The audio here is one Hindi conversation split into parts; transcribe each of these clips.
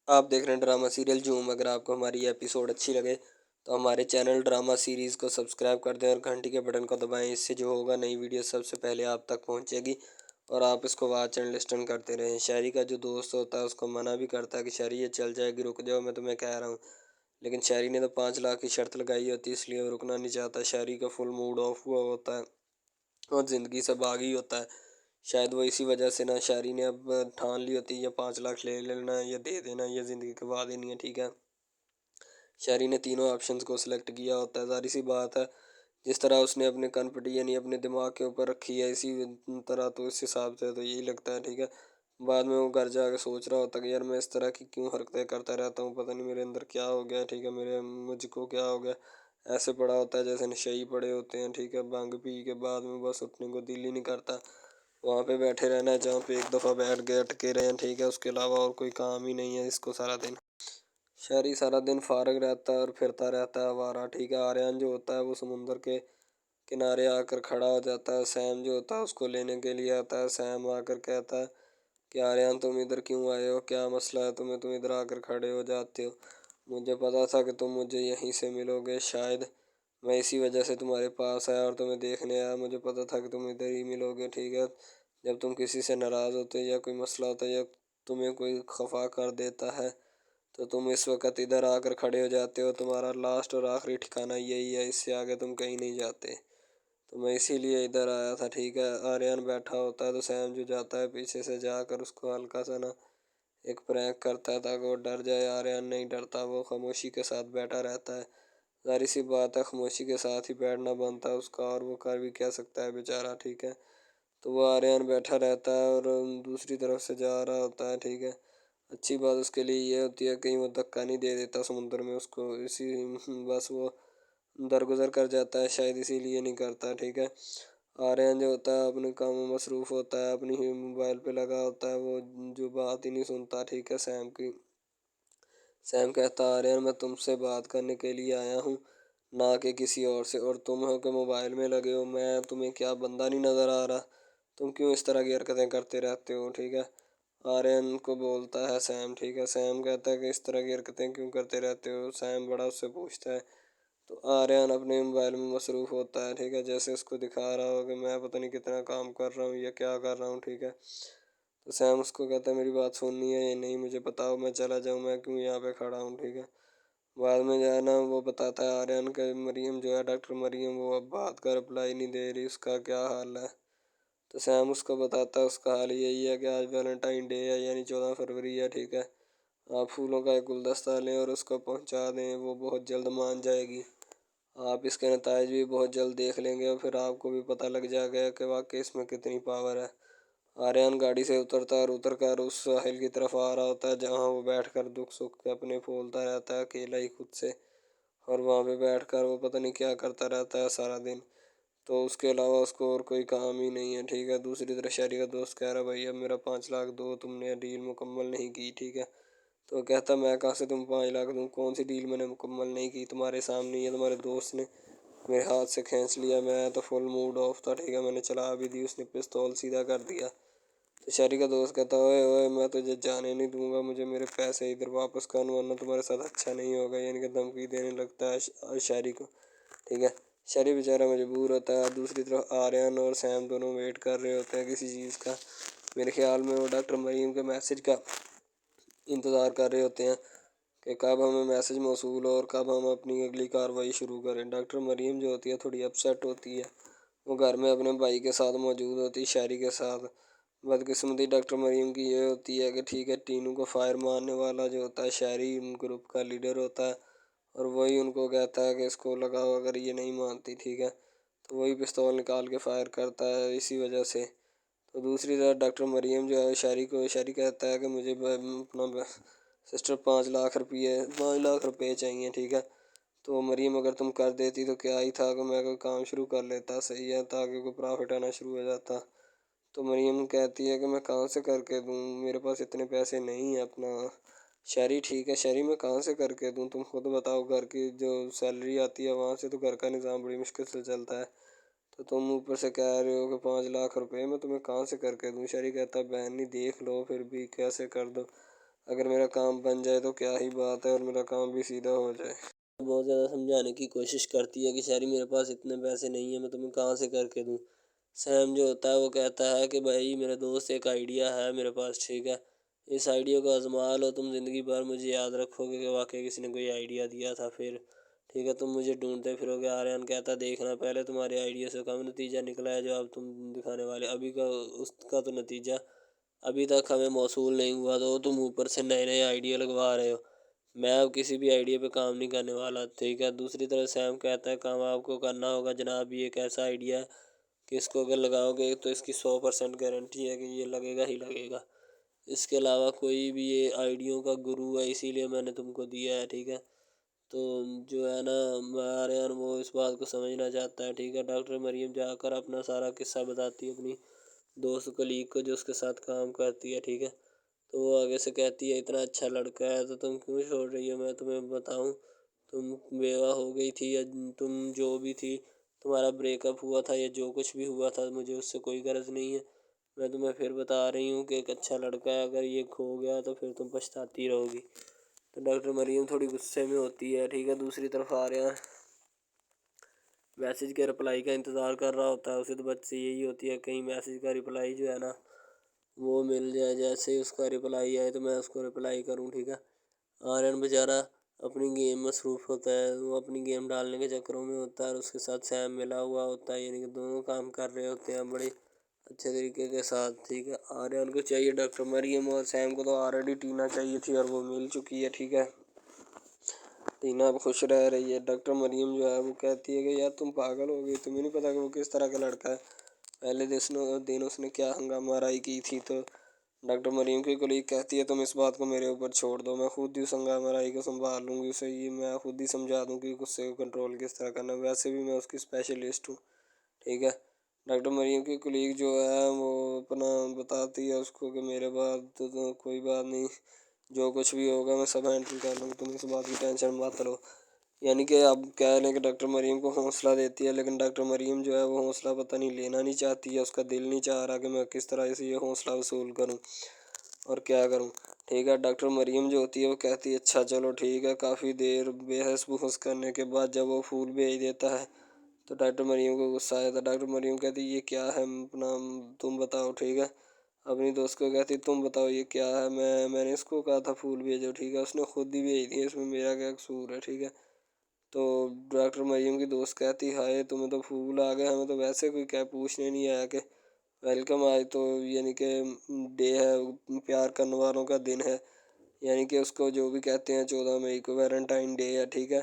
आप देख रहे हैं ड्रामा सीरियल झूम। अगर आपको हमारी एपिसोड अच्छी लगे तो हमारे चैनल ड्रामा सीरीज़ को सब्सक्राइब कर दें और घंटी के बटन को दबाएं। इससे जो होगा नई वीडियो सबसे पहले आप तक पहुंचेगी और आप इसको वॉच एंड लिस्टन करते रहें। शहरी का जो दोस्त होता है उसको मना भी करता है कि शहरी ये चल जाएगी, रुक जाओ, मैं तुम्हें कह रहा हूँ। लेकिन शहरी ने तो 5 लाख की शर्त लगाई होती है, इसलिए वो रुकना नहीं चाहता। शहरी का फुल मूड ऑफ हुआ होता है और ज़िंदगी से बागी होता है। शायद वो इसी वजह से ना शायरी ने अब ठान ली होती है या 5 लाख ले लेना या दे देना, ये ज़िंदगी के बाद ही नहीं है, ठीक है। शायरी ने तीनों ऑप्शंस को सिलेक्ट किया होता है। ज़ाहिर सी बात है, जिस तरह उसने अपने कनपटी यानी अपने दिमाग के ऊपर रखी है इसी तरह, तो इस हिसाब से तो यही लगता है, ठीक है। बाद में वो घर जाके सोच रहा होता है कि यार मैं इस तरह की क्यों हरकतें करता रहता हूँ, पता नहीं मेरे अंदर क्या हो गया, ठीक है, मेरे मुझको क्या हो गया। ऐसे पड़ा होता है जैसे नशे ही पड़े होते हैं, ठीक है। भांग पी के बाद में बस उठने को दिल ही नहीं करता। वहाँ पे बैठे रहना है जहाँ पे एक दफ़ा बैठ गए अटके रहे हैं, ठीक है। उसके अलावा और कोई काम ही नहीं है इसको सारा दिन। शहरी सारा दिन फारग रहता है और फिरता रहता है आवारा, ठीक है। आर्यन जो होता है वो समुंदर के किनारे आकर खड़ा हो जाता है। सैम जो होता है उसको लेने के लिए आता है। सैम आकर कहता है कि आर्यन तुम इधर क्यों आए हो, क्या मसला है तुम्हें, तुम इधर आकर खड़े हो जाते हो। मुझे पता था कि तुम मुझे यहीं से मिलोगे, शायद मैं इसी वजह से तुम्हारे पास आया और तुम्हें देखने आया। मुझे पता था कि तुम इधर ही मिलोगे, ठीक है। जब तुम किसी से नाराज़ होते हो या कोई मसला होता है या तुम्हें कोई खफा कर देता है तो तुम इस वक्त इधर आकर खड़े हो जाते हो। तुम्हारा लास्ट और आखिरी ठिकाना यही है, इससे आगे तुम कहीं नहीं जाते। तो मैं इसीलिए इधर आया था, ठीक है। आर्यन बैठा होता है तो सैम जो जाता है पीछे से जाकर उसको हल्का सा ना एक प्रैंक करता है ताकि वो डर जाए। आर्यन नहीं डरता, वो खामोशी के साथ बैठा रहता है। ज़ाहिर सी बात है, खामोशी के साथ ही बैठना बनता है उसका, और वो कर भी क्या सकता है बेचारा, ठीक है। तो वो आर्यन बैठा रहता है और दूसरी तरफ से जा रहा होता है, ठीक है। अच्छी बात उसके लिए ये होती है कहीं वो धक्का नहीं दे देता समुद्र में उसको, इसी बस वो दरगुजर कर जाता है, शायद इसीलिए नहीं करता, ठीक है। आर्यन जो होता है अपने काम में मसरूफ़ होता है, अपनी ही मोबाइल पे लगा होता है, वो जो बात ही नहीं सुनता, ठीक है, सैम की। सैम कहता है आर्यन मैं तुमसे बात करने के लिए आया हूँ, ना कि किसी और से, और तुम हो के मोबाइल में लगे हो। मैं तुम्हें क्या बंदा नहीं नज़र आ रहा? तुम क्यों इस तरह की हरकतें करते रहते हो, ठीक है। आर्यन को बोलता है सैम, ठीक है। सैम कहता है कि इस तरह की हरकतें क्यों करते रहते हो? सैम बड़ा उससे पूछता है। तो आर्यन अपने मोबाइल में मसरूफ़ होता है, ठीक है, जैसे उसको दिखा रहा हो कि मैं पता नहीं कितना काम कर रहा हूँ या क्या कर रहा हूँ, ठीक है। तो सैम उसको कहता है मेरी बात सुननी है या नहीं, मुझे बताओ, मैं चला जाऊँ, मैं क्यों यहाँ पे खड़ा हूँ, ठीक है। बाद में जो है ना वो बताता है आर्यन का मरियम जो है, डॉक्टर मरियम, वो अब बात का रिप्लाई नहीं दे रही, उसका क्या हाल है। तो सैम उसको बताता है उसका हाल यही है कि आज वैलेंटाइन डे है यानी 14 फरवरी है, ठीक है। आप फूलों का एक गुलदस्ता लें और उसको पहुंचा दें, वो बहुत जल्द मान जाएगी। आप इसके नतायज भी बहुत जल्द देख लेंगे और फिर आपको भी पता लग जाएगा कि वाकई इसमें कितनी पावर है। आर्यन गाड़ी से उतरता है और उतर कर उस साहिल की तरफ आ रहा होता है जहाँ वो बैठकर दुख सुख के अपने फूलता रहता है अकेला ही खुद से। और वहाँ पे बैठकर वो पता नहीं क्या करता रहता है सारा दिन। तो उसके अलावा उसको और कोई काम ही नहीं है, ठीक है। दूसरी तरफ शहरी का दोस्त कह रहा भाई अब मेरा 5 लाख दो, तुमने डील मुकम्मल नहीं की, ठीक है। तो कहता मैं कहाँ से तुम 5 लाख दूँ, कौन सी डील मैंने मुकम्मल नहीं की, तुम्हारे सामने ही है, तुम्हारे दोस्त ने मेरे हाथ से खींच लिया, मैं तो फुल मूड ऑफ था, ठीक है, मैंने चला भी दी, उसने पिस्तौल सीधा कर दिया। तो शहरी का दोस्त कहता ओए ओए मैं तुझे जाने नहीं दूंगा, मुझे मेरे पैसे इधर वापस कर, वरना तुम्हारे साथ अच्छा नहीं होगा, यानी कि धमकी देने लगता है शहरी को, ठीक है। शहरी बेचारा मजबूर होता है। दूसरी तरफ आर्यन और सैम दोनों वेट कर रहे होते हैं किसी चीज़ का। मेरे ख्याल में वो डॉक्टर मरीम के मैसेज का इंतज़ार कर रहे होते हैं कि कब हमें मैसेज मौसूल हो और कब हम अपनी अगली कार्रवाई शुरू करें। डॉक्टर मरीम जो होती है थोड़ी अपसेट होती है, वो घर में अपने भाई के साथ मौजूद होती है, शायरी के साथ। बदकिस्मती डॉक्टर मरीम की ये होती है कि ठीक है, टीनू को फायर मारने वाला जो होता है शायरी ग्रुप का लीडर होता है और वही उनको कहता है कि इसको लगाओ अगर ये नहीं मानती, ठीक है। तो वही पिस्तौल निकाल के फायर करता है इसी वजह से। तो दूसरी तरफ डॉक्टर मरीम जो है शायरी कहता है कि मुझे अपना सिस्टर 5 लाख रुपये 5 लाख रुपये चाहिए, ठीक है। तो मरीम अगर तुम कर देती तो क्या ही था कि मैं कोई काम शुरू कर लेता, सही है, ताकि कोई प्रॉफिट आना शुरू हो जाता। तो मरीम कहती है कि मैं कहाँ से करके दूँ, मेरे पास इतने पैसे नहीं है अपना। शहरी ठीक है, शहरी मैं कहाँ से करके दूँ, तुम खुद बताओ, घर की जो सैलरी आती है वहाँ से तो घर का निज़ाम बड़ी मुश्किल से चलता है। तो तुम ऊपर से कह रहे हो कि 5 लाख रुपए मैं तुम्हें कहाँ से करके दूँ। शहरी कहता है बहन नहीं देख लो फिर भी कैसे कर दो। अगर मेरा काम बन जाए तो क्या ही बात है, और मेरा काम भी सीधा हो जाए। बहुत ज़्यादा समझाने की कोशिश करती है कि शहरी मेरे पास इतने पैसे नहीं है, मैं तुम्हें कहाँ से करके दूँ। सैम जो होता है वो कहता है कि भाई मेरे दोस्त एक आइडिया है मेरे पास, ठीक है, इस आइडिया को आजमा लो, तुम ज़िंदगी भर मुझे याद रखोगे कि वाकई किसी ने कोई आइडिया दिया था। फिर ठीक है, तुम मुझे ढूंढते फिरोगे। आर्यन कहता देखना पहले तुम्हारे आइडिया से कम नतीजा निकला है जो अब तुम दिखाने वाले, अभी का उसका तो नतीजा अभी तक हमें मौसूल नहीं हुआ, तो तुम ऊपर से नए नए आइडिया लगवा रहे हो। मैं अब किसी भी आइडिया पे काम नहीं करने वाला, ठीक है। दूसरी तरफ सैम कहता है काम आपको करना होगा जनाब, ये एक ऐसा आइडिया है कि इसको अगर लगाओगे तो इसकी 100% गारंटी है कि ये लगेगा ही लगेगा। इसके अलावा कोई भी ये आइडियों का गुरु है, इसीलिए मैंने तुमको दिया है, ठीक है। तो जो है ना आर्यन वो इस बात को समझना चाहता है, ठीक है। डॉक्टर मरियम जाकर अपना सारा किस्सा बताती है अपनी दोस्त कलीग को जो उसके साथ काम करती है, ठीक है। तो वो आगे से कहती है इतना अच्छा लड़का है तो तुम क्यों छोड़ रही हो, मैं तुम्हें बताऊं, तुम बेवा हो गई थी या तुम जो भी थी, तुम्हारा ब्रेकअप हुआ था या जो कुछ भी हुआ था, मुझे उससे कोई गर्ज नहीं है। मैं तुम्हें फिर बता रही हूँ कि एक अच्छा लड़का है, अगर ये खो गया तो फिर तुम पछताती रहोगी। तो डॉक्टर मरियम थोड़ी गुस्से में होती है, ठीक है। दूसरी तरफ आ रहे हैं मैसेज के रिप्लाई का इंतज़ार कर रहा होता है, उसे तो बस यही होती है कहीं मैसेज का रिप्लाई जो है ना वो मिल जाए, जैसे ही उसका रिप्लाई आए तो मैं उसको रिप्लाई करूँ, ठीक है। आर्यन बेचारा अपनी गेम मसरूफ़ होता है, वो अपनी गेम डालने के चक्करों में होता है और उसके साथ सैम मिला हुआ होता है, यानी कि दोनों काम कर रहे होते हैं बड़े अच्छे तरीके के साथ, ठीक है। आर्यन को चाहिए डॉक्टर मरियम और सैम को तो ऑलरेडी टीना चाहिए थी और वो मिल चुकी है, ठीक है। टीना अब खुश रह रही है। डॉक्टर मरियम जो है वो कहती है कि यार तुम पागल हो गई, तुम्हें नहीं पता कि वो किस तरह का लड़का है। पहले दिन उसने क्या हंगामा राई की थी। तो डॉक्टर मरियम की कलीग कहती है तुम इस बात को मेरे ऊपर छोड़ दो, मैं खुद ही उस हंगामा राई को संभाल लूँगी, उसे ये मैं खुद ही समझा दूँ कि गुस्से को कंट्रोल किस तरह करना, वैसे भी मैं उसकी स्पेशलिस्ट हूँ, ठीक है। डॉक्टर मरियम की कुलीग जो है वो अपना बताती है उसको कि मेरे बाद तो कोई बात नहीं, जो कुछ भी होगा मैं सब हैंडल कर लूँगी, तुम इस बात की टेंशन मत लो। यानी कि अब कह लें कि डॉक्टर मरियम को हौसला देती है, लेकिन डॉक्टर मरियम जो है वो हौसला पता नहीं लेना नहीं चाहती है, उसका दिल नहीं चाह रहा कि मैं किस तरह से ये हौसला वसूल करूँ और क्या करूँ, ठीक है। डॉक्टर मरियम जो होती है वो कहती है अच्छा चलो ठीक है। काफ़ी देर बहस बहस करने के बाद जब वो फूल भेज देता है तो डॉक्टर मरियम को गुस्सा आया था। डॉक्टर मरियम कहती ये क्या है, अपना तुम बताओ, ठीक है। अपनी दोस्त को कहती तुम बताओ ये क्या है, मैंने इसको कहा था फूल भेजो, ठीक है, उसने खुद ही भेज दिए, इसमें मेरा क्या कसूर है, ठीक है। तो डॉक्टर मरियम की दोस्त कहती हाय तुम्हें तो फूल आ गए, हमें तो वैसे कोई क्या पूछने नहीं आया कि वेलकम, आज तो यानी कि डे है, प्यार करने वालों का दिन है, यानी कि उसको जो भी कहते हैं 14 मई को वैलेंटाइन डे है, ठीक है।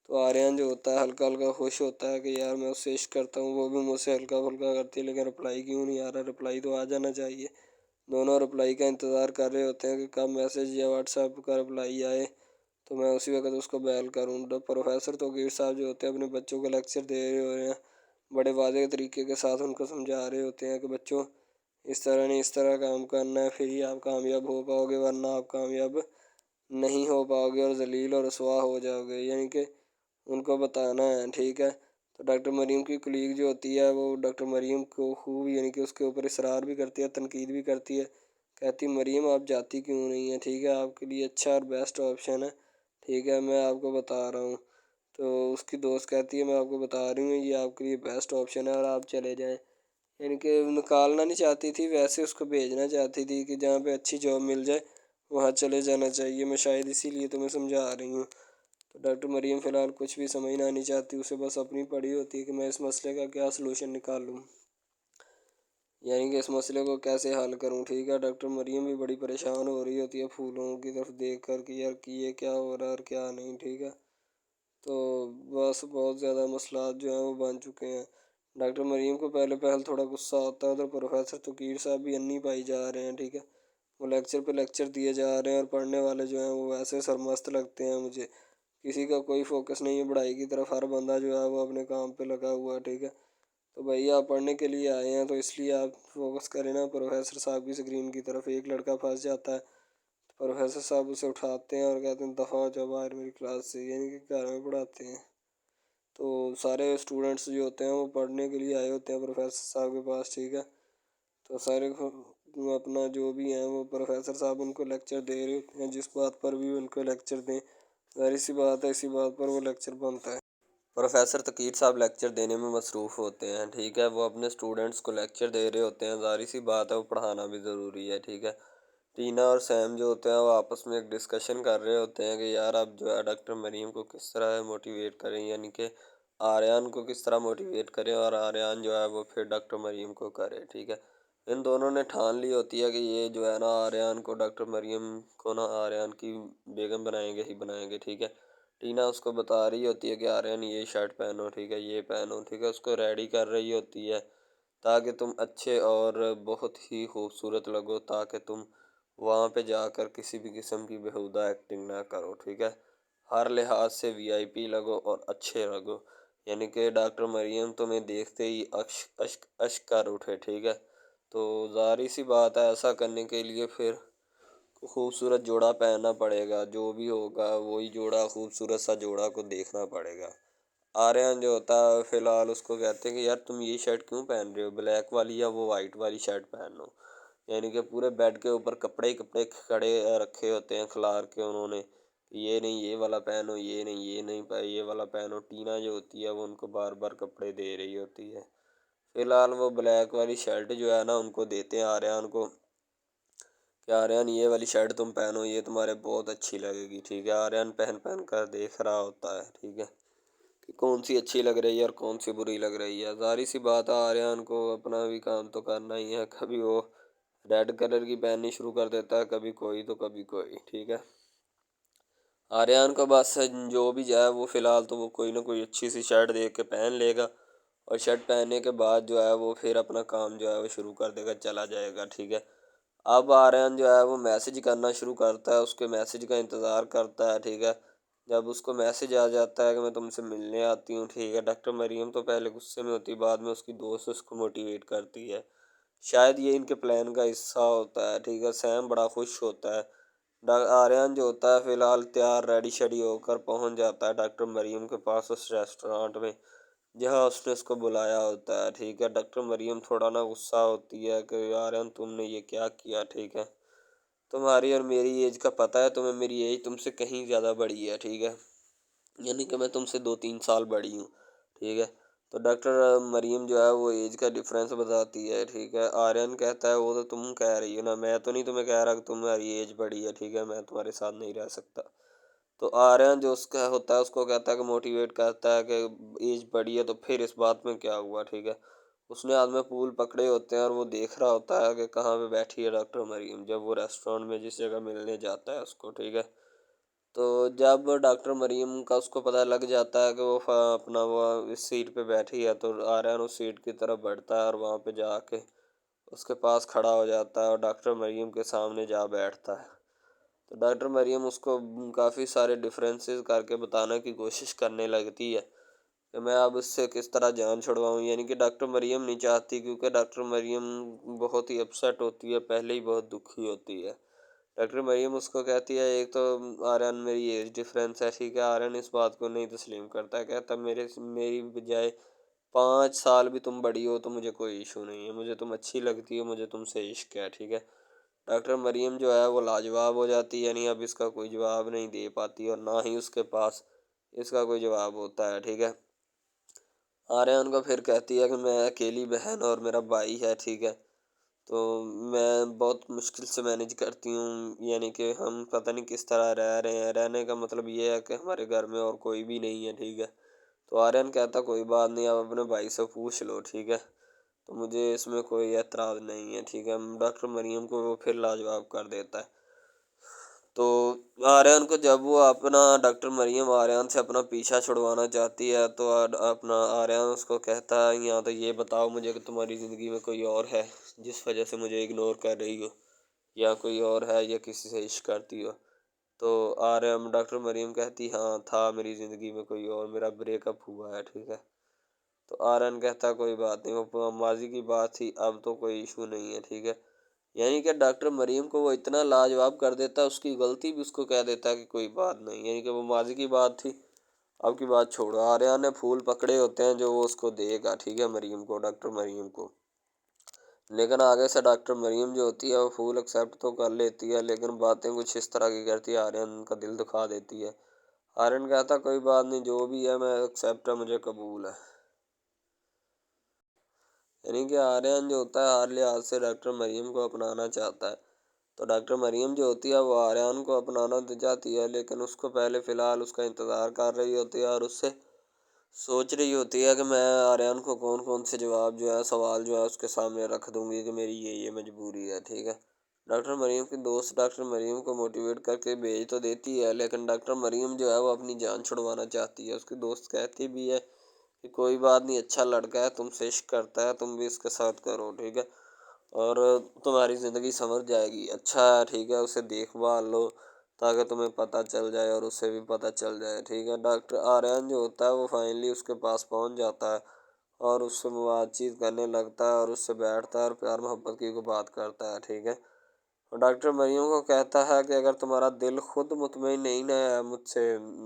तो आर्यन जो होता है हल्का हल्का खुश होता है कि यार मैं उससे इश्क करता हूँ, वो भी मुझसे हल्का फुल्का करती है, लेकिन रिप्लाई क्यों नहीं आ रहा, रिप्लाई तो आ जाना चाहिए। दोनों रिप्लाई का इंतज़ार कर रहे होते हैं कि कब मैसेज या व्हाट्सएप का रिप्लाई आए तो मैं उसी वक्त उसको बैल करूँ। प्रोफेसर तौकीर साहब जो होते हैं अपने बच्चों को लेक्चर दे रहे हो रहे हैं, बड़े वाज़ेह तरीके के साथ उनको समझा रहे होते हैं कि बच्चों इस तरह नहीं इस तरह काम करना है, फिर ही आप कामयाब हो पाओगे, वरना आप कामयाब नहीं हो पाओगे और जलील और रुसवा हो जाओगे, यानी कि उनको बताना है, ठीक है। तो डॉक्टर मरीम की कुलीग जो होती है वो डॉक्टर मरीम को खूब यानी कि उसके ऊपर इसरार भी करती है, तनकीद भी करती है। कहती मरीम आप जाती क्यों नहीं है, ठीक है, आपके लिए अच्छा और बेस्ट ऑप्शन है, ठीक है, मैं आपको बता रहा हूँ। तो उसकी दोस्त कहती है मैं आपको बता रही हूँ ये आपके लिए बेस्ट ऑप्शन है और आप चले जाएँ, यानी कि निकालना नहीं चाहती थी, वैसे उसको भेजना चाहती थी कि जहाँ पे अच्छी जॉब मिल जाए वहाँ चले जाना चाहिए, मैं शायद इसीलिए तुम्हें समझा रही हूँ। तो डॉक्टर मरीम फ़िलहाल कुछ भी समझना नहीं चाहती, उसे बस अपनी पड़ी होती है कि मैं इस मसले का क्या सलूशन निकालूँ, यानी कि इस मसले को कैसे हल करूँ, ठीक है। डॉक्टर मरीम भी बड़ी परेशान हो रही होती है फूलों की तरफ देख कर कि यार कि ये क्या हो रहा है और क्या नहीं, ठीक है। तो बस बहुत ज़्यादा मसलात जो हैं वो बन चुके हैं। डॉक्टर मरीम को पहले पहल थोड़ा गुस्सा होता है, उधर प्रोफेसर तकीर साहब भी अन्नी पाई जा रहे हैं, ठीक है। वो लेक्चर पे लेक्चर दिए जा रहे हैं और पढ़ने वाले जो हैं वो वैसे सरमस्त लगते हैं मुझे, किसी का कोई फोकस नहीं है पढ़ाई की तरफ, हर बंदा जो है वो अपने काम पे लगा हुआ है, ठीक है। तो भैया आप पढ़ने के लिए आए हैं तो इसलिए आप फोकस करें ना प्रोफेसर साहब की स्क्रीन की तरफ। एक लड़का फंस जाता है तो प्रोफेसर साहब उसे उठाते हैं और कहते हैं दफ़ा हो जाओ बाहर मेरी क्लास से, यानी कि घर में पढ़ाते हैं। तो सारे स्टूडेंट्स जो होते हैं वो पढ़ने के लिए आए होते हैं प्रोफेसर साहब के पास, ठीक है। तो सारे अपना जो भी है वो प्रोफेसर साहब उनको लेक्चर दे रहे होते हैं, जिस बात पर भी उनको लेक्चर दें, जाहिर सी बात है इसी बात पर वो लेक्चर बनता है। प्रोफेसर तकीर साहब लेक्चर देने में मसरूफ़ होते हैं, ठीक है, वो अपने स्टूडेंट्स को लेक्चर दे रहे होते हैं, जाहिर सी बात है वो पढ़ाना भी ज़रूरी है, ठीक है। टीना और सैम जो होते हैं वो आपस में एक डिस्कशन कर रहे होते हैं कि यार अब जो है डॉक्टर मरीम को किस तरह मोटिवेट करें, यानी कि आर्यन को किस तरह मोटिवेट करें और आर्यन जो है वो फिर डॉक्टर मरीम को करे, ठीक है। इन दोनों ने ठान ली होती है कि ये जो है ना आर्यन को डॉक्टर मरीम को ना आर्यन की बेगम बनाएंगे ही बनाएंगे, ठीक है। टीना उसको बता रही होती है कि आर्यन ये शर्ट पहनो, ठीक है, ये पहनो, ठीक है, उसको रेडी कर रही होती है ताकि तुम अच्छे और बहुत ही खूबसूरत लगो, ताकि तुम वहाँ पे जाकर किसी भी किस्म की बेहुदा एक्टिंग ना करो, ठीक है। हर लिहाज से वीआईपी लगो और अच्छे लगो, यानी कि डॉक्टर मरियम तुम्हें देखते ही अश्क अश्क अश्क कर उठे, ठीक है। तो ज़ाहिर सी बात है ऐसा करने के लिए फिर खूबसूरत जोड़ा पहनना पड़ेगा, जो भी होगा वही जोड़ा, खूबसूरत सा जोड़ा को देखना पड़ेगा। आर्यन जो होता है फिलहाल उसको कहते हैं कि यार तुम ये शर्ट क्यों पहन रहे हो, ब्लैक वाली या वो वाइट वाली शर्ट पहन लो। यानी कि पूरे बेड के ऊपर कपड़े ही कपड़े खड़े रखे होते हैं खिलार के उन्होंने, ये नहीं ये वाला पहनो, ये नहीं ये नहीं ये वाला पहनो। टीना जो होती है वो उनको बार बार कपड़े दे रही होती है। फिलहाल वो ब्लैक वाली शर्ट जो है ना उनको देते हैं आर्यन को कि आर्यन ये वाली शर्ट तुम पहनो, ये तुम्हारे बहुत अच्छी लगेगी, ठीक है। आर्यन पहन पहन कर देख रहा होता है, ठीक है, कि कौन सी अच्छी लग रही है और कौन सी बुरी लग रही है। जाहिर सी बात है आर्यन को अपना भी काम तो करना ही है, कभी वो रेड कलर की पहननी शुरू कर देता है, कभी कोई तो कभी कोई, ठीक है। आर्यन का बस जो भी जाए वो फ़िलहाल तो वो कोई ना कोई अच्छी सी शर्ट देख के पहन लेगा और शर्ट पहनने के बाद जो है वो फिर अपना काम जो है वो शुरू कर देगा, चला जाएगा, ठीक है। अब आर्यन जो है वो मैसेज करना शुरू करता है, उसके मैसेज का इंतज़ार करता है, ठीक है। जब उसको मैसेज आ जाता है कि मैं तुमसे मिलने आती हूँ, ठीक है, डॉक्टर मरियम तो पहले गुस्से में होती है, बाद में उसकी दोस्त उसको मोटिवेट करती है, शायद ये इनके प्लान का हिस्सा होता है, ठीक है। सैम बड़ा खुश होता है। आर्यन जो होता है फ़िलहाल तैयार रेडी शेडी होकर पहुंच जाता है डॉक्टर मरियम के पास उस रेस्टोरेंट में जहां उसने उसको बुलाया होता है, ठीक है। डॉक्टर मरियम थोड़ा ना गुस्सा होती है कि आर्यन तुमने ये क्या किया, ठीक है, तुम्हारी और मेरी एज का पता है तुम्हें, मेरी एज तुमसे कहीं ज़्यादा बड़ी है, ठीक है, यानी कि मैं तुमसे 2-3 साल बड़ी हूँ, ठीक है। तो डॉक्टर मरीम जो है वो एज का डिफरेंस बताती है, ठीक है। आर्यन कहता है वो तो तुम कह रही हो ना, मैं तो नहीं तुम्हें कह रहा कि तुम्हारी एज बड़ी है, ठीक है, मैं तुम्हारे साथ नहीं रह सकता। तो आर्यन जो उसका होता है उसको कहता है कि मोटिवेट करता है कि एज बड़ी है तो फिर इस बात में क्या हुआ, ठीक है। उसने हाथ में फूल पकड़े होते हैं और वो देख रहा होता है कि कहाँ पे बैठी है डॉक्टर मरीम, जब वो रेस्टोरेंट में जिस जगह मिलने जाता है उसको, ठीक है। तो जब डॉक्टर मरीम का उसको पता लग जाता है कि वो अपना वो इस सीट पे बैठी है, तो आर्यन उस सीट की तरफ बढ़ता है और वहाँ पे जाके उसके पास खड़ा हो जाता है और डॉक्टर मरीम के सामने जा बैठता है। तो डॉक्टर मरीम उसको काफ़ी सारे डिफरेंसेस करके बताने की कोशिश करने लगती है कि मैं अब इससे किस तरह जान छुड़वाऊँ, यानी कि डॉक्टर मरीम नहीं चाहती, क्योंकि डॉक्टर मरीम बहुत ही अपसेट होती है, पहले ही बहुत दुखी होती है। डॉक्टर मरीम उसको कहती है एक तो आर्यन मेरी एज डिफरेंस है, ठीक है। आर्यन इस बात को नहीं तस्लीम करता है, कहता मेरी बजाय 5 साल भी तुम बड़ी हो तो मुझे कोई इशू नहीं है, मुझे तुम अच्छी लगती हो, मुझे तुमसे इश्क है, ठीक है। डॉक्टर मरीम जो है वो लाजवाब हो जाती है, यानी अब इसका कोई जवाब नहीं दे पाती और ना ही उसके पास इसका कोई जवाब होता है, ठीक है। आर्यन को फिर कहती है कि मैं अकेली बहन और मेरा भाई है, ठीक है, तो मैं बहुत मुश्किल से मैनेज करती हूँ, यानी कि हम पता नहीं किस तरह रह रहे हैं, रहने का मतलब ये है कि हमारे घर में और कोई भी नहीं है, ठीक है। तो आर्यन कहता कोई बात नहीं, आप अपने भाई से पूछ लो, ठीक है, तो मुझे इसमें कोई एतराज़ नहीं है, ठीक है। डॉक्टर मरियम को वो फिर लाजवाब कर देता है। तो आर्यन को जब वो अपना डॉक्टर मरियम आर्यन से अपना पीछा छुड़वाना चाहती है तो अपना आर्यन उसको कहता है या तो ये बताओ मुझे कि तुम्हारी ज़िंदगी में कोई और है जिस वजह से मुझे इग्नोर कर रही हो, या कोई और है या किसी से इश्क करती हो। तो आर्यन डॉक्टर मरियम कहती हाँ था मेरी ज़िंदगी में कोई और, मेरा ब्रेकअप हुआ है, ठीक है। तो आर्यन कहता कोई बात नहीं, वो माजी की बात थी, अब तो कोई इशू नहीं है, ठीक है। यानी कि डॉक्टर मरीम को वो इतना लाजवाब कर देता है, उसकी गलती भी उसको कह देता है कि कोई बात नहीं, यानी कि वो माजी की बात थी, अब की बात छोड़ो। आर्यन ने फूल पकड़े होते हैं जो वो उसको देगा, ठीक है, मरीम को, डॉक्टर मरीम को। लेकिन आगे से डॉक्टर मरियम जो होती है वो फुल एक्सेप्ट तो कर लेती है, लेकिन बातें कुछ इस तरह की करती है, आर्यन का दिल दुखा देती है। आर्यन कहता कोई बात नहीं, जो भी है मैं एक्सेप्ट है, मुझे कबूल है। यानी कि आर्यन जो होता है हर लिहाज से डॉक्टर मरियम को अपनाना चाहता है। तो डॉक्टर मरियम जो होती है वो आर्यन को अपनाना तो चाहती है, लेकिन उसको पहले फ़िलहाल उसका इंतज़ार कर रही होती है और उससे सोच रही होती है कि मैं आर्यन को कौन कौन से जवाब जो है, सवाल जो है उसके सामने रख दूंगी कि मेरी ये मजबूरी है, ठीक है। डॉक्टर मरियम की दोस्त डॉक्टर मरियम को मोटिवेट करके भेज तो देती है, लेकिन डॉक्टर मरियम जो है वो अपनी जान छुड़वाना चाहती है। उसकी दोस्त कहती भी है कि कोई बात नहीं, अच्छा लड़का है, तुमसे इश्क करता है, तुम भी इसके साथ करो, ठीक है, और तुम्हारी ज़िंदगी संवर जाएगी। अच्छा है, ठीक है, उसे देखभाल लो ताकि तुम्हें पता चल जाए और उसे भी पता चल जाए, ठीक है। डॉक्टर आर्यन जो होता है वो फाइनली उसके पास पहुंच जाता है और उससे बातचीत करने लगता है और उससे बैठता है और प्यार मोहब्बत की को बात करता है, ठीक है। और डॉक्टर मरियम को कहता है कि अगर तुम्हारा दिल खुद मुतमईन नहीं ना है मुझसे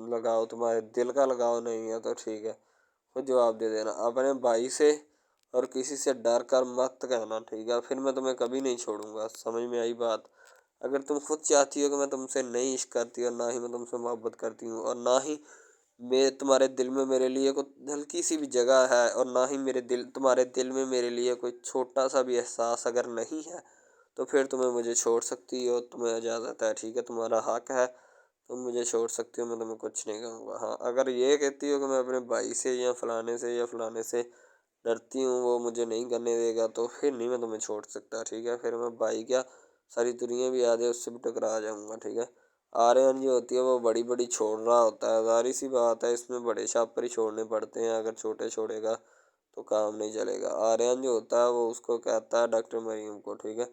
लगाओ, तुम्हारे दिल का लगाव नहीं है तो ठीक है, खुद जवाब दे देना अपने भाई से और किसी से डर कर मत कहना, ठीक है, फिर मैं तुम्हें कभी नहीं छोड़ूंगा। समझ में आई बात? अगर तुम खुद चाहती हो कि मैं तुमसे नहीं इश्क करती और ना ही मैं तुमसे मोहब्बत करती हूँ और ना ही मैं तुम्हारे दिल में मेरे लिए कोई हल्की सी भी जगह है और ना ही मेरे दिल तुम्हारे दिल में मेरे लिए कोई छोटा सा भी एहसास अगर नहीं है, तो फिर तुम्हें मुझे छोड़ सकती हो, तुम्हें इजाज़त है, ठीक है, तुम्हारा हक है, तुम मुझे छोड़ सकती हो, मैं तुम्हें कुछ नहीं कहूँगा। हाँ, अगर ये कहती हो कि मैं अपने भाई से या फलाने से डरती हूँ, वो मुझे नहीं करने देगा, तो फिर नहीं मैं तुम्हें छोड़ सकता, ठीक है, फिर मैं भाई क्या सारी दुनिया भी आ जाए उससे भी टकरा जाऊँगा, ठीक है। आर्यन जो होती है वो बड़ी बड़ी छोड़ रहा होता है, ज़ाहिर सी बात है इसमें बड़े शाप पर ही छोड़ने पड़ते हैं, अगर छोटे छोड़ेगा तो काम नहीं चलेगा। आर्यन जो होता है वो उसको कहता है डॉक्टर मरियम को, ठीक है।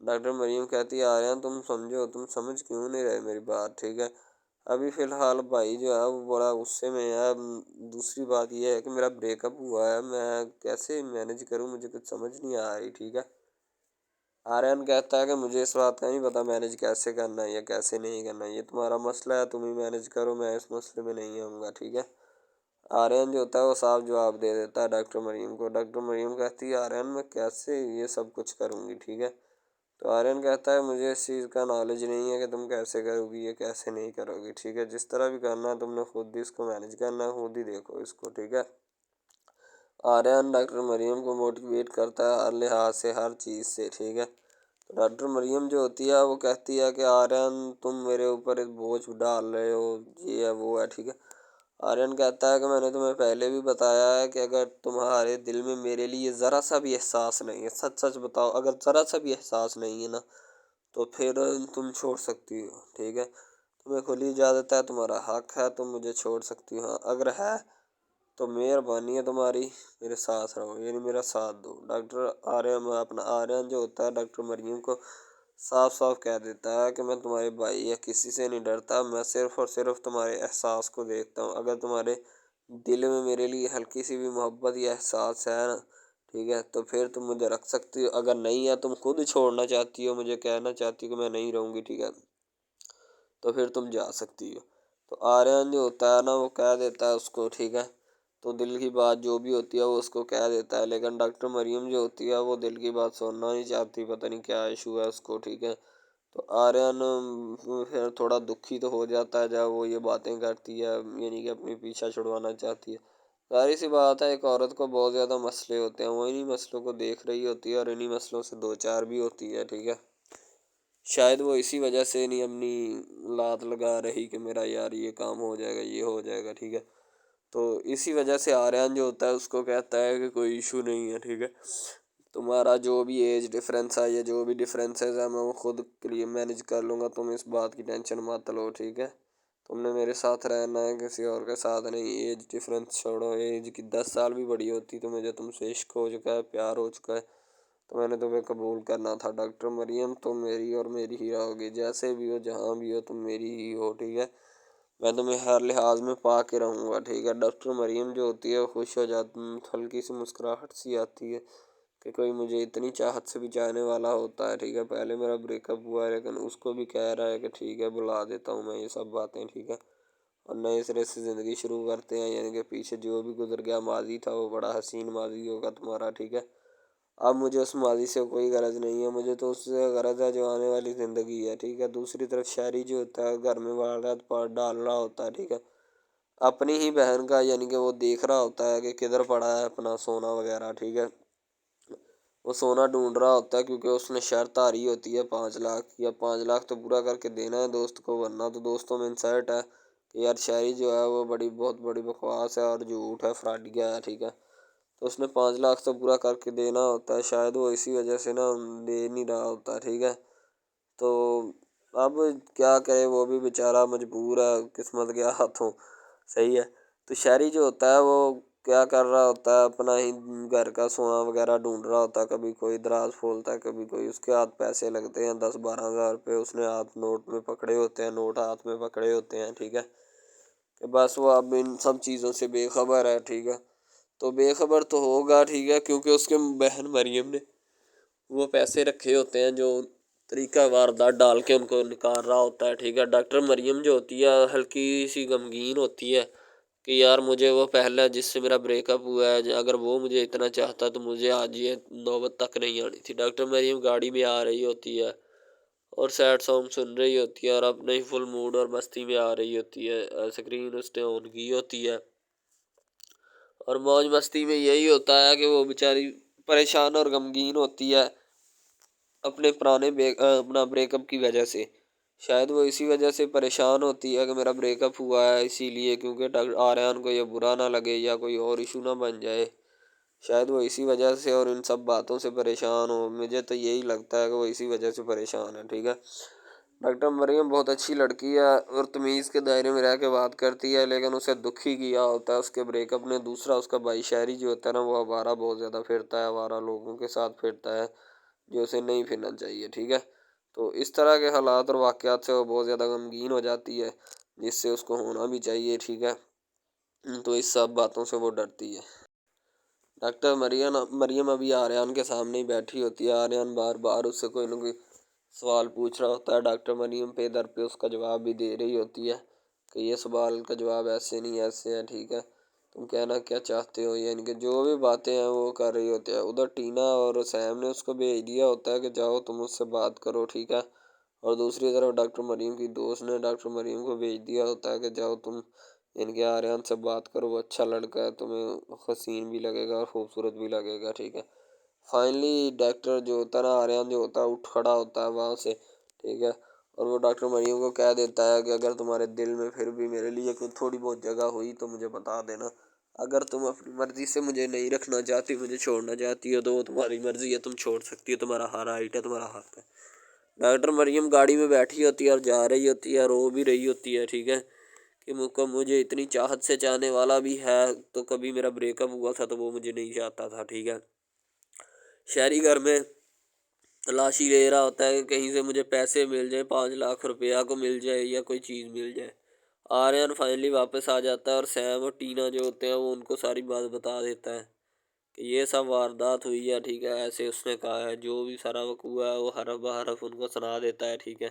डॉक्टर मरियम कहती है आर्यन तुम समझो, तुम समझ क्यों नहीं रहे मेरी बात, ठीक है। अभी फ़िलहाल भाई जो है वो बड़ा गुस्से में है। दूसरी बात ये है कि मेरा ब्रेकअप हुआ है, मैं कैसे मैनेज करूँ, मुझे कुछ समझ नहीं आ रही, ठीक है। आर्यन कहता है कि मुझे इस बात का नहीं पता मैनेज कैसे करना है या कैसे नहीं करना है, ये तुम्हारा मसला है, तुम ही मैनेज करो, मैं इस मसले में नहीं आऊँगा, ठीक है। आर्यन जो होता है वो साफ जवाब दे देता है डॉक्टर मरियम को। डॉक्टर मरियम कहती है आर्यन मैं कैसे ये सब कुछ करूँगी, ठीक है। तो आर्यन कहता है मुझे इस चीज़ का नॉलेज नहीं है कि तुम कैसे करोगी, ये कैसे नहीं करोगी, ठीक है, जिस तरह भी करना है तुमने खुद ही इसको मैनेज करना है, खुद ही देखो इसको, ठीक है। आर्यन डॉक्टर मरियम को मोटिवेट करता है हर लिहाज से, हर चीज़ से, ठीक है। तो डॉक्टर मरियम जो होती है वो कहती है कि आर्यन तुम मेरे ऊपर एक बोझ डाल रहे हो, ये है वो है, ठीक है। आर्यन कहता है कि मैंने तुम्हें पहले भी बताया है कि अगर तुम्हारे दिल में मेरे लिए ज़रा सा भी एहसास नहीं है, सच सच बताओ, अगर ज़रा सा भी एहसास नहीं है ना, तो फिर तुम छोड़ सकती हो, ठीक है। तुम्हें खुली इजाज़त है, तुम्हारा हक है, तुम मुझे छोड़ सकती हो। हाँ, अगर है तो मेहरबानी है तुम्हारी, मेरे साथ रहो, यानी मेरा साथ दो। डॉक्टर आर्यन अपना आर्यन जो होता है डॉक्टर मरियम को साफ साफ कह देता है कि मैं तुम्हारे भाई या किसी से नहीं डरता, मैं सिर्फ और सिर्फ तुम्हारे एहसास को देखता हूँ। अगर तुम्हारे दिल में मेरे लिए हल्की सी भी मोहब्बत या एहसास है ना, ठीक है, तो फिर तुम मुझे रख सकती हो, अगर नहीं है तुम खुद छोड़ना चाहती हो, मुझे कहना चाहती हो कि मैं नहीं रहूँगी, ठीक है, तो फिर तुम जा सकती हो। तो आर्यन जो होता है ना वो कह देता है उसको, ठीक है, तो दिल की बात जो भी होती है वो उसको कह देता है, लेकिन डॉक्टर मरियम जो होती है वो दिल की बात सुनना नहीं चाहती, पता नहीं क्या इशू है उसको, ठीक है। तो आर्यन फिर थोड़ा दुखी तो हो जाता है जब वो ये बातें करती है, यानी कि अपनी पीछा छुड़वाना चाहती है। जाहिर सी बात है एक औरत को बहुत ज़्यादा मसले होते हैं, वो इन्हीं मसलों को देख रही होती है और इन्हीं मसलों से दो चार भी होती है, ठीक है। शायद वो इसी वजह से नहीं अपनी लात लगा रही कि मेरा यार ये काम हो जाएगा, ये हो जाएगा, ठीक है। तो इसी वजह से आर्यन जो होता है उसको कहता है कि कोई इशू नहीं है, ठीक है, तुम्हारा जो भी एज डिफरेंस है या जो भी डिफरेंसेस है मैं वो खुद के लिए मैनेज कर लूँगा, तुम इस बात की टेंशन मत लो, ठीक है। तुमने मेरे साथ रहना है, किसी और के साथ नहीं। एज डिफरेंस छोड़ो, एज की 10 साल भी बड़ी होती तो मुझे तुमसे इश्क हो चुका है, प्यार हो चुका है, तो मैंने तुम्हें कबूल करना था। डॉक्टर मरियम तुम मेरी और मेरी ही रहोगी, जैसे भी हो जहाँ भी हो तुम मेरी ही हो, ठीक है। मैं तुम्हें हर लिहाज में पा के रहूँगा, ठीक है। डॉक्टर मरियम जो होती है वो खुश हो जाती, हल्की सी मुस्कुराहट सी आती है कि कोई मुझे इतनी चाहत से भी चाहने वाला होता है, ठीक है। पहले मेरा ब्रेकअप हुआ है लेकिन उसको भी कह रहा है कि ठीक है बुला देता हूँ मैं, ये सब बातें, ठीक है, और नए सिरे से ज़िंदगी शुरू करते हैं, यानी कि पीछे जो भी गुजर गया माजी था वो बड़ा हसीन माजी होगा तुम्हारा, ठीक है। अब मुझे उस माजी से कोई गरज नहीं है, मुझे तो उससे गरज है जो आने वाली ज़िंदगी है, ठीक है। दूसरी तरफ शहरी जो होता है घर में वारदात डाल रहा होता है, ठीक है, अपनी ही बहन का, यानी कि वो देख रहा होता है कि किधर पड़ा है अपना सोना वगैरह, ठीक है। वो सोना ढूंढ रहा होता है क्योंकि उसने शर्त आ रही होती है 5 लाख, या 5 लाख तो पूरा करके देना है दोस्त को, वरना तो दोस्तों में इंसल्ट है कि यार शायरी जो है वो बहुत बड़ी बकवास है और झूठ है, फ्रॉडिया है, ठीक है। तो उसने 5 लाख तो पूरा करके देना होता है, शायद वो इसी वजह से ना दे नहीं रहा होता, ठीक है। तो अब क्या करे, वो भी बेचारा मजबूर है, किस्मत के हाथों, सही है। तो शहरी जो होता है वो क्या कर रहा होता है, अपना ही घर का सोना वगैरह ढूंढ रहा होता है, कभी कोई दराज खोलता है, कभी कोई, उसके हाथ पैसे लगते हैं 10-12 हज़ार रुपये, उसने हाथ नोट में पकड़े होते हैं, नोट हाथ में पकड़े होते हैं, ठीक है। कि बस वो अब इन सब चीज़ों से बेखबर है, ठीक है। तो बेखबर तो होगा, ठीक है, क्योंकि उसके बहन मरियम ने वो पैसे रखे होते हैं जो तरीका वारदात डाल के उनको निकाल रहा होता है, ठीक है। डॉक्टर मरियम जो होती है हल्की सी गमगीन होती है कि यार मुझे वो पहला जिससे मेरा ब्रेकअप हुआ है, अगर वो मुझे इतना चाहता तो मुझे आज ये नौबत तक नहीं आनी थी। डॉक्टर मरियम गाड़ी में आ रही होती है और सैड सॉन्ग सुन रही होती है और अपने ही फुल मूड और मस्ती में आ रही होती है। स्क्रीन उसने ऑन की होती है और मौज मस्ती में यही होता है कि वो बेचारी परेशान और गमगीन होती है अपने अपना ब्रेकअप की वजह से। शायद वो इसी वजह से परेशान होती है कि मेरा ब्रेकअप हुआ है, इसीलिए, क्योंकि डॉक्टर आर्यन को ये बुरा ना लगे या कोई और इशू ना बन जाए। शायद वो इसी वजह से और इन सब बातों से परेशान हो, मुझे तो यही लगता है कि वो इसी वजह से परेशान है, ठीक है। डॉक्टर मरियम बहुत अच्छी लड़की है और तमीज़ के दायरे में रह के बात करती है, लेकिन उसे दुख ही किया होता है उसके ब्रेकअप ने। दूसरा उसका भाई शायरी जो होता है ना, वो आवारा बहुत ज़्यादा फिरता है, आवारा लोगों के साथ फिरता है जो उसे नहीं फिरना चाहिए, ठीक है। तो इस तरह के हालात और वाक़यात से वो बहुत ज़्यादा गमगीन हो जाती है, जिससे उसको होना भी चाहिए, ठीक है। तो इस सब बातों से वो डरती है। डॉक्टर मरियम अभी आर्यन के सामने ही बैठी होती है। आर्यन बार बार उससे कोई ना कोई सवाल पूछ रहा होता है, डॉक्टर मरियम पे दर पे उसका जवाब भी दे रही होती है कि ये सवाल का जवाब ऐसे नहीं ऐसे है, ठीक है, तुम कहना क्या चाहते हो, यानी कि जो भी बातें हैं वो कर रही होती है। उधर टीना और सैम ने उसको भेज दिया होता है कि जाओ तुम उससे बात करो, ठीक है। और दूसरी तरफ डॉक्टर मरियम की दोस्त ने डॉक्टर मरियम को भेज दिया होता है कि जाओ तुम इनके आर्यन से बात करो, वो अच्छा लड़का है, तुम्हें हसीन भी लगेगा और खूबसूरत भी लगेगा, ठीक है। फाइनली डॉक्टर जो होता है ना, आर्यन जो होता है, उठ खड़ा होता है वहाँ से, ठीक है। और वो डॉक्टर मरियम को कह देता है कि अगर तुम्हारे दिल में फिर भी मेरे लिए कोई थोड़ी बहुत जगह हुई तो मुझे बता देना। अगर तुम अपनी मर्ज़ी से मुझे नहीं रखना चाहती, मुझे छोड़ना चाहती हो, तो वो तुम्हारी मर्ज़ी है, तुम छोड़ सकती हो, तुम्हारा हर राइट है, तुम्हारा हक है। डॉक्टर मरियम गाड़ी में बैठी होती है और जा रही होती है, रो भी रही होती है, ठीक है, कि मुझे इतनी चाहत से चाहने वाला भी है तो कभी मेरा ब्रेकअप हुआ था तो वो मुझे नहीं चाहता था, ठीक है। शहरी घर में तलाशी ले रहा होता है कि कहीं से मुझे पैसे मिल जाए, 5 लाख रुपया को मिल जाए या कोई चीज़ मिल जाए। आर्यन फाइनली वापस आ जाता है और सैम और टीना जो होते हैं वो उनको सारी बात बता देता है कि ये सब वारदात हुई है, ठीक है, ऐसे उसने कहा है, जो भी सारा वकूआ है वो हरफ बहरफ उनको सुना देता है, ठीक है।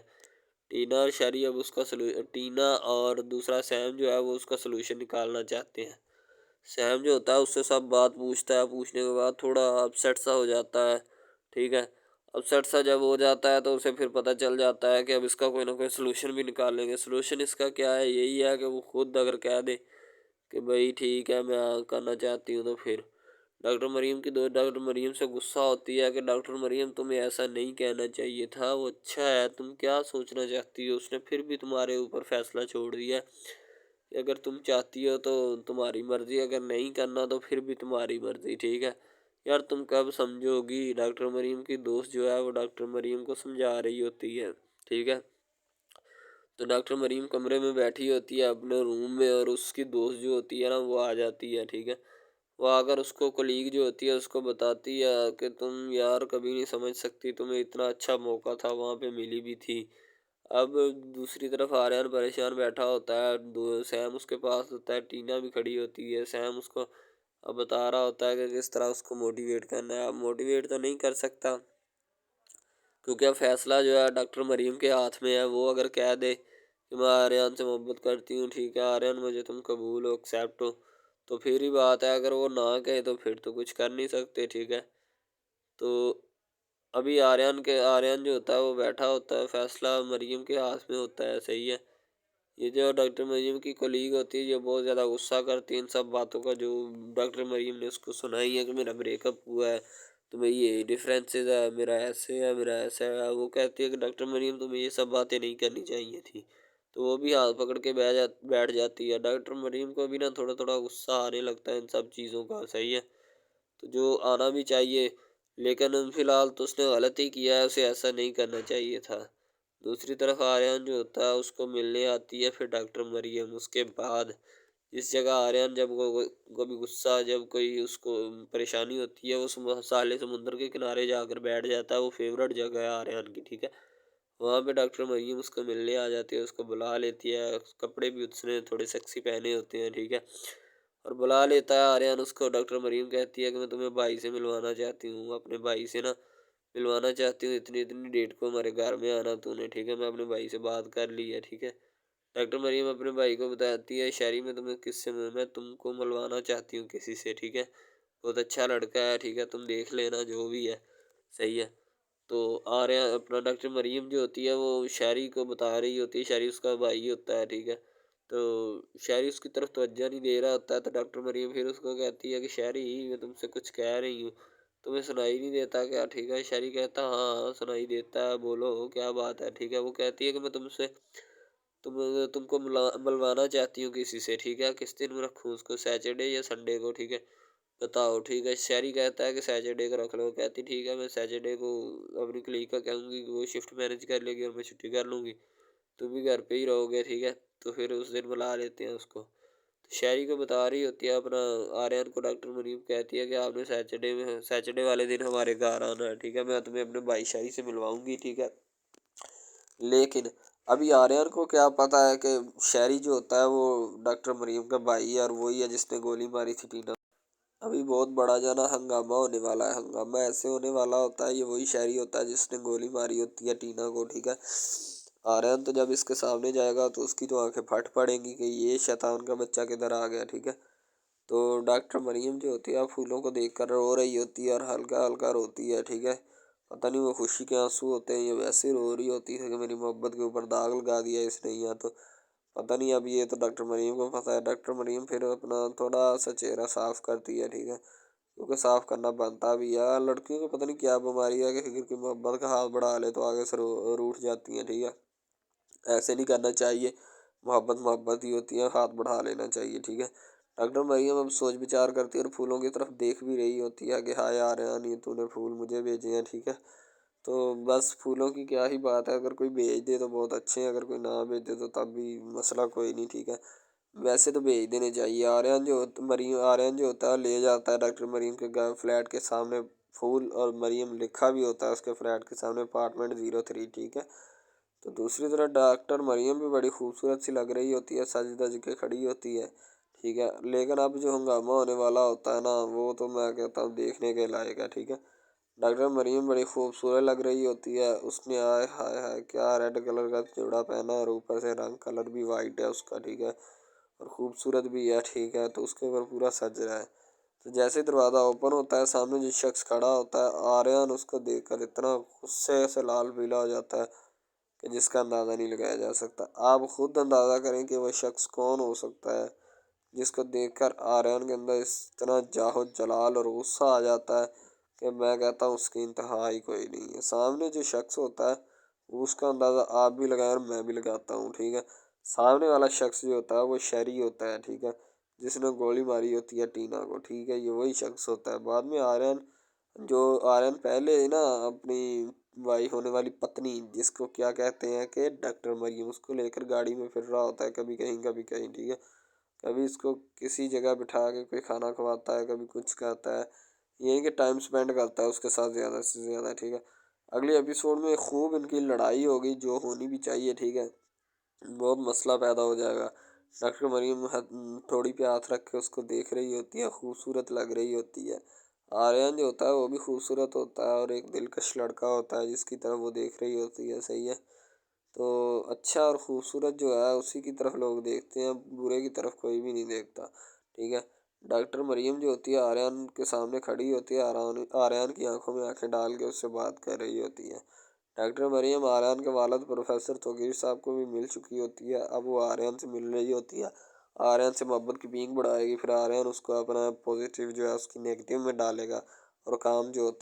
टीना और शरी अब उसका टीना और दूसरा सैम जो है वो उसका सलूशन निकालना चाहते हैं। सैम जो होता है उससे सब बात पूछता है, पूछने के बाद थोड़ा अपसेट सा हो जाता है, ठीक है। अपसेट सा जब हो जाता है तो उसे फिर पता चल जाता है कि अब इसका कोई ना कोई सलूशन भी निकालेंगे। सलूशन इसका क्या है, यही है कि वो खुद अगर कह दे कि भाई ठीक है मैं करना चाहती हूँ, तो फिर डॉक्टर मरियम की दोस्त डॉक्टर मरियम से गुस्सा होती है कि डॉक्टर मरियम तुम्हें ऐसा नहीं कहना चाहिए था, वो अच्छा है, तुम क्या सोचना चाहती हो। उसने फिर भी तुम्हारे ऊपर फैसला छोड़ दिया कि अगर तुम चाहती हो तो तुम्हारी मर्ज़ी, अगर नहीं करना तो फिर भी तुम्हारी मर्ज़ी, ठीक है। यार तुम कब समझोगी। डॉक्टर मरियम की दोस्त जो है वो डॉक्टर मरियम को समझा रही होती है, ठीक है। तो डॉक्टर मरीम कमरे में बैठी होती है अपने रूम में और उसकी दोस्त जो होती है ना वो आ जाती है, ठीक है। वो आकर उसको कलीग जो होती है उसको बताती है कि तुम यार कभी नहीं समझ सकती, तुम्हें इतना अच्छा मौका था वहाँ पे मिली भी थी। अब दूसरी तरफ आर्यन परेशान बैठा होता है, दो सैम उसके पास होता है, टीना भी खड़ी होती है। सैम उसको अब बता रहा होता है कि किस तरह उसको मोटिवेट करना है। अब मोटिवेट तो नहीं कर सकता क्योंकि अब फैसला जो है डॉक्टर मरीम के हाथ में है। वो अगर कह दे कि मैं आर्यन से मोहब्बत करती हूँ, ठीक है आर्यन मुझे तुम कबूल हो, एक्सेप्ट हो, तो फिर ही बात है। अगर वो ना कहे तो फिर तो कुछ कर नहीं सकते, ठीक है। तो अभी आर्यन जो होता है वो बैठा होता है, फैसला मरियम के हाथ में होता है, सही है। ये जो डॉक्टर मरियम की कोलीग होती है, जो बहुत ज़्यादा गुस्सा करती है इन सब बातों का, जो डॉक्टर मरियम ने उसको सुनाई है कि मेरा ब्रेकअप हुआ है, तुम्हें ये डिफरेंसेस है, मेरा ऐसे है, मेरा ऐसा है। वो कहती है कि डॉक्टर मरियम तुम्हें ये सब बातें नहीं करनी चाहिए थी। तो वो भी हाथ पकड़ के बैठ जाती है। डॉक्टर मरियम को भी ना थोड़ा थोड़ा गुस्सा आने लगता है इन सब चीज़ों का, सही है। तो जो आना भी चाहिए, लेकिन फिलहाल तो उसने गलत ही किया है, उसे ऐसा नहीं करना चाहिए था। दूसरी तरफ आर्यन जो होता है उसको मिलने आती है फिर डॉक्टर मरियम। उसके बाद जिस जगह आर्यन जब कभी गुस्सा, जब कोई उसको परेशानी होती है, वो साले समुद्र के किनारे जाकर बैठ जाता है। वो फेवरेट जगह है आर्यन की, ठीक है। वहाँ पे डॉक्टर मरियम उसको मिलने आ जाती है, उसको बुला लेती है। कपड़े भी उसने थोड़े सेक्सी पहने होते हैं, ठीक है। और बुला लेता है आर्यन उसको। डॉक्टर मरियम कहती है कि मैं तुम्हें भाई से मिलवाना चाहती हूँ, अपने भाई से ना मिलवाना चाहती हूँ। इतनी इतनी डेट को हमारे घर में आना तूने, ठीक है। मैं अपने भाई से बात कर ली है, ठीक है। डॉक्टर मरियम अपने भाई को बताती है, शहरी में तुम्हें किससे मैं तुमको मिलवाना चाहती हूँ किसी से, ठीक है। बहुत अच्छा लड़का है, ठीक है, तुम देख लेना जो भी है, सही है। तो आर्या अपना डॉक्टर मरियम जो होती है वो शहरी को बता रही होती है, शहरी उसका भाई होता है, ठीक है। तो शहरी उसकी तरफ तवज्जो नहीं दे रहा होता है, तो डॉक्टर मरियम फिर उसको कहती है कि शहरी मैं तुमसे कुछ कह रही हूँ, तुम्हें सुनाई नहीं देता क्या, ठीक है। शहरी कहता हाँ हाँ सुनाई देता है, बोलो क्या बात है, ठीक है। वो कहती है कि मैं तुमको मिलवाना चाहती हूँ किसी से, ठीक है। किस दिन में रखूँ उसको, सैटरडे या संडे को, ठीक है, बताओ, ठीक है। शहरी कहता है कि सैटरडे को रख लो। कहती ठीक है, मैं सैटरडे को अपनी कलीग का कहूँगी कि वो शिफ्ट मैनेज कर लेगी और मैं छुट्टी कर लूँगी, तुम भी घर पे ही रहोगे, ठीक है। तो फिर उस दिन बुला लेते हैं उसको। तो शहरी को बता रही होती है अपना आर्यन को। डॉक्टर मरीम कहती है कि आपने सैटरडे वाले दिन हमारे घर आना है, ठीक है। मैं तुम्हें अपने भाई शाही से मिलवाऊंगी, ठीक है। लेकिन अभी आर्यन को क्या पता है कि शहरी जो होता है वो डॉक्टर मरीम का भाई है, और वही है जिसने गोली मारी थी टीना। अभी बहुत बड़ा जाना हंगामा होने वाला है। हंगामा ऐसे होने वाला होता है, ये वही शहरी होता है जिसने गोली मारी होती है टीना को, ठीक है। आर्यन तो जब इसके सामने जाएगा तो उसकी तो आंखें फट पड़ेंगी कि ये शैतान का बच्चा किधर आ गया, ठीक है। तो डॉक्टर मरियम जो होती है फूलों को देखकर रो रही होती है और हल्का हल्का रोती है, ठीक है। पता नहीं वो खुशी के आंसू होते हैं, ये वैसे रो रही होती है कि मेरी मोहब्बत के ऊपर दाग लगा दिया इसने, या तो पता नहीं। अब ये तो डॉक्टर मरियम को पता है। डॉक्टर मरियम फिर अपना थोड़ा सा चेहरा साफ करती है, ठीक है, क्योंकि साफ करना बनता भी है। लड़कियों को पता नहीं क्या बीमारी है कि अगर की मोहब्बत का हाथ बढ़ा ले तो आगे से रूठ जाती है, ठीक है। ऐसे नहीं करना चाहिए। मोहब्बत मोहब्बत ही होती है, हाथ बढ़ा लेना चाहिए, ठीक है। डॉक्टर मरियम अब सोच विचार करती है और फूलों की तरफ देख भी रही होती है कि हाँ यार यानी तूने फूल मुझे भेजे हैं, ठीक है। तो बस फूलों की क्या ही बात है, अगर कोई भेज दे तो बहुत अच्छे हैं, अगर कोई ना भेज दे तो तब भी मसला कोई नहीं, ठीक है। वैसे तो भेज देने चाहिए। आर्यन जो होता है ले जाता है डॉक्टर मरीम के घर फ्लैट के सामने फूल, और मरियम लिखा भी होता है उसके फ्लैट के सामने अपार्टमेंट 03, ठीक है। तो दूसरी तरफ डॉक्टर मरियम भी बड़ी खूबसूरत सी लग रही होती है, सज धज के खड़ी होती है, ठीक है। लेकिन अब जो हंगामा होने वाला होता है ना, वो तो मैं कहता हूँ देखने के लायक है, ठीक है। डॉक्टर मरियम बड़ी खूबसूरत लग रही होती है। उसने आय हाय हाय क्या रेड कलर का जोड़ा पहना है, और ऊपर से रंग कलर भी वाइट है उसका, ठीक है, और खूबसूरत भी है, ठीक है। तो उसके ऊपर पूरा सज रहा है। तो जैसे ही दरवाज़ा ओपन होता है, सामने जो शख्स खड़ा होता है आर्यन उसको देखकर इतना गुस्से से लाल पीला हो जाता है कि जिसका अंदाज़ा नहीं लगाया जा सकता। आप खुद अंदाज़ा करें कि वह शख्स कौन हो सकता है जिसको देखकर आर्यन के अंदर इस इतना जाहो जलाल और गुस्सा आ जाता है कि मैं कहता हूँ उसकी इंतहा ही कोई नहीं है। सामने जो शख्स होता है उसका अंदाज़ा आप भी लगाएं और मैं भी लगाता हूँ, ठीक है। सामने वाला शख्स जो होता है वो शहरी होता है, ठीक है, जिसने गोली मारी होती है टीना को, ठीक है। ये वही शख्स होता है। बाद में आर्यन पहले ना अपनी वाइफ होने वाली पत्नी, जिसको क्या कहते हैं कि डॉक्टर मरियम, उसको लेकर गाड़ी में फिर रहा होता है, कभी कहीं, ठीक है। कभी इसको किसी जगह बिठा के कोई खाना खवाता है, कभी कुछ कहता है, यही कि टाइम स्पेंड करता है उसके साथ ज़्यादा से ज़्यादा, ठीक है। अगले एपिसोड में खूब इनकी लड़ाई होगी जो होनी भी चाहिए, ठीक है। बहुत मसला पैदा हो जाएगा। डॉक्टर मरीम थोड़ी पे हाथ रख के उसको देख रही होती है, खूबसूरत लग रही होती है। आर्यन जो होता है वो भी खूबसूरत होता है और एक दिलकश लड़का होता है जिसकी तरफ वो देख रही होती है, सही है। तो अच्छा और ख़ूबसूरत जो है उसी की तरफ लोग देखते हैं, बुरे की तरफ कोई भी नहीं देखता, ठीक है। डॉक्टर मरियम जो होती है आर्यन के सामने खड़ी होती है। आर्यन की आंखों में आंखें डाल के उससे बात कर रही होती है। डॉक्टर मरियम आर्यन के वालिद प्रोफेसर तौकीर साहब को भी मिल चुकी होती है। अब वो आर्यन से मिल रही होती है, आर्यन से मोहब्बत की पींग बढ़ाएगी। फिर आर्यन उसको अपना पॉजिटिव जो है उसकी नेगेटिव में डालेगा और काम जो